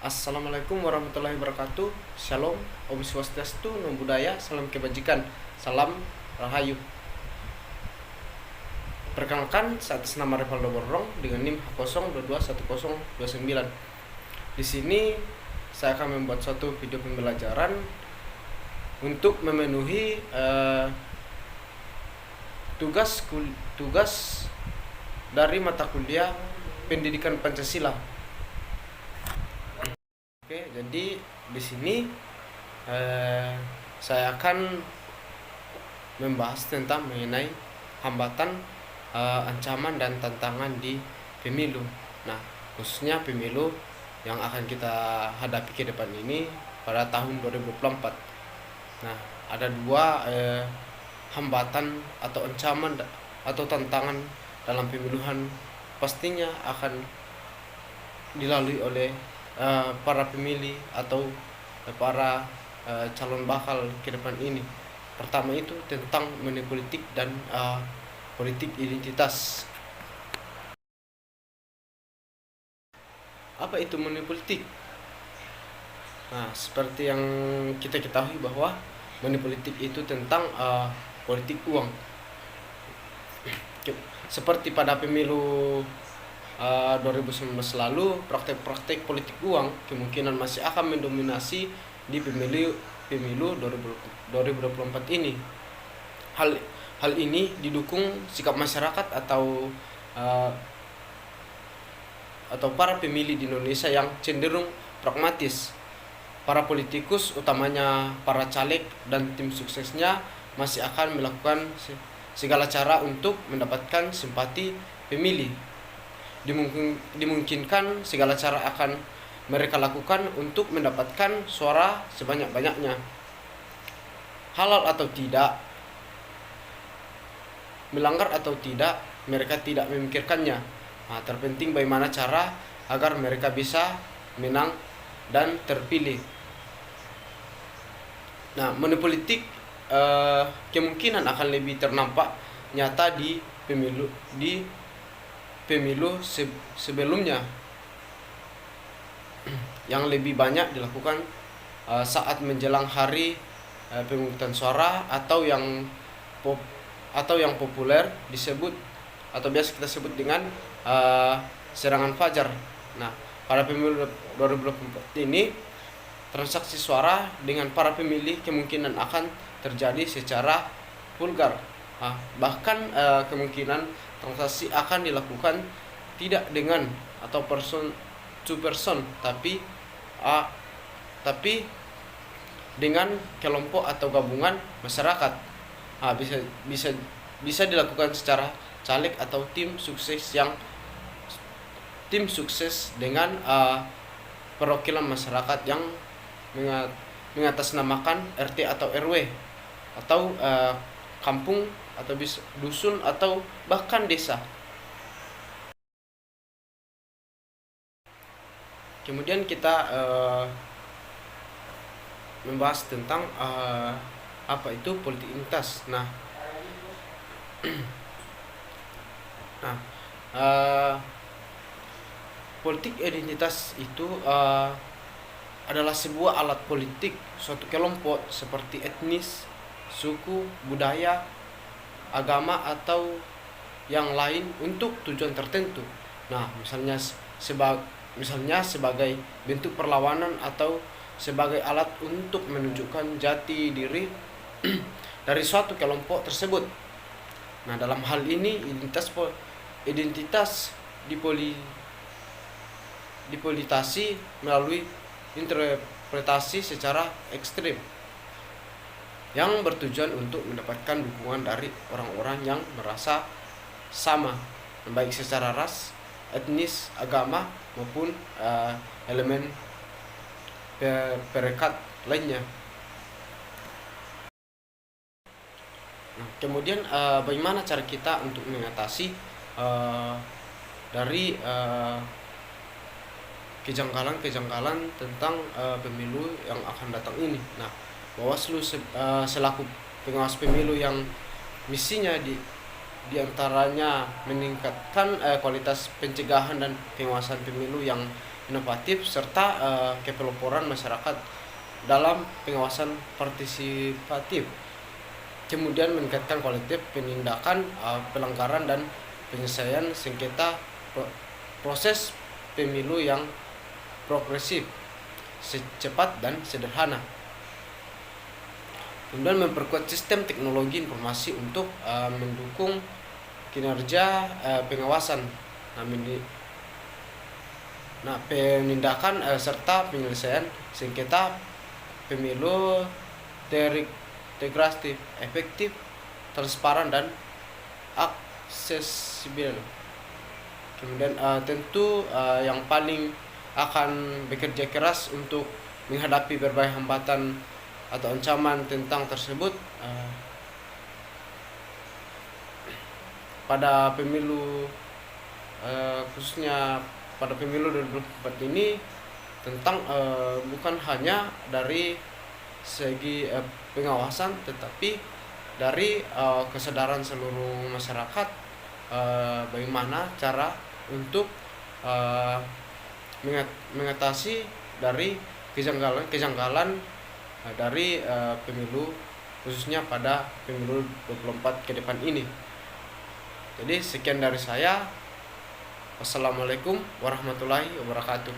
Assalamualaikum warahmatullahi wabarakatuh. Shalom, Om Swastiastu, Namo Buddhaya, salam kebajikan, salam rahayu. Perkenalkan, saya atas nama Revaldo Borong dengan NIM H0221029. Di sini saya akan membuat suatu video pembelajaran untuk memenuhi tugas dari mata kuliah Pendidikan Pancasila. Oke, jadi di sini saya akan membahas tentang mengenai hambatan, ancaman dan tantangan di pemilu. Nah, khususnya pemilu yang akan kita hadapi ke depan ini pada tahun 2024. Nah, ada dua hambatan atau ancaman atau tantangan dalam pemiluhan pastinya akan dilalui oleh para pemilih atau para calon bakal ke depan ini. Pertama itu tentang money politik dan politik identitas. Apa itu money politik? Nah, seperti yang kita ketahui bahwa money politik itu tentang politik uang. Seperti pada pemilu 2019 lalu, praktek-praktek politik uang kemungkinan masih akan mendominasi di pemilu 2024 ini. Hal ini didukung sikap masyarakat atau para pemilih di Indonesia yang cenderung pragmatis. Para politikus, utamanya para caleg dan tim suksesnya, masih akan melakukan segala cara untuk mendapatkan simpati pemilih. Dimungkinkan segala cara akan mereka lakukan untuk mendapatkan suara sebanyak-banyaknya. Halal atau tidak, melanggar atau tidak, mereka tidak memikirkannya. Nah, terpenting bagaimana cara agar mereka bisa menang dan terpilih. Nah, money politik kemungkinan akan lebih ternampak nyata di pemilu sebelumnya, yang lebih banyak dilakukan saat menjelang hari pemungutan suara atau yang populer disebut atau biasa kita sebut dengan serangan fajar. Nah, pada pemilu 2024 ini transaksi suara dengan para pemilih kemungkinan akan terjadi secara vulgar. Bahkan kemungkinan transaksi akan dilakukan tidak dengan atau person to person, tapi dengan kelompok atau gabungan masyarakat. Bisa dilakukan secara caleg atau tim sukses dengan perwakilan masyarakat yang mengatasnamakan RT atau RW atau kampung atau dusun atau bahkan desa. Kemudian kita membahas tentang apa itu politik identitas. Politik identitas itu adalah sebuah alat politik suatu kelompok seperti etnis, suku, budaya, agama atau yang lain untuk tujuan tertentu. Nah, misalnya sebagai bentuk perlawanan atau sebagai alat untuk menunjukkan jati diri dari suatu kelompok tersebut. Nah, dalam hal ini identitas dipolitisasi melalui interpretasi secara ekstrim yang bertujuan untuk mendapatkan dukungan dari orang-orang yang merasa sama, baik secara ras, etnis, agama maupun elemen perekat lainnya. Nah, kemudian bagaimana cara kita untuk mengatasi dari kejanggalan tentang pemilu yang akan datang ini. Nah, Bawaslu selaku pengawas pemilu yang misinya diantaranya meningkatkan kualitas pencegahan dan pengawasan pemilu yang inovatif, serta kepeloporan masyarakat dalam pengawasan partisipatif. Kemudian meningkatkan kualitas penindakan pelanggaran dan penyelesaian sengketa proses pemilu yang progresif, cepat dan sederhana. Kemudian memperkuat sistem teknologi informasi untuk mendukung kinerja pengawasan, penindakan serta penyelesaian sengketa pemilu terintegrasi, efektif, transparan dan aksesibel. Kemudian tentu yang paling akan bekerja keras untuk menghadapi berbagai hambatan atau ancaman tentang tersebut pada pemilu khususnya pada pemilu 2024 ini tentang bukan hanya dari segi pengawasan, tetapi dari kesadaran seluruh masyarakat bagaimana cara untuk mengatasi dari kejanggalan dari pemilu khususnya pada pemilu 24 ke depan ini. Jadi sekian dari saya. Wassalamualaikum warahmatullahi wabarakatuh.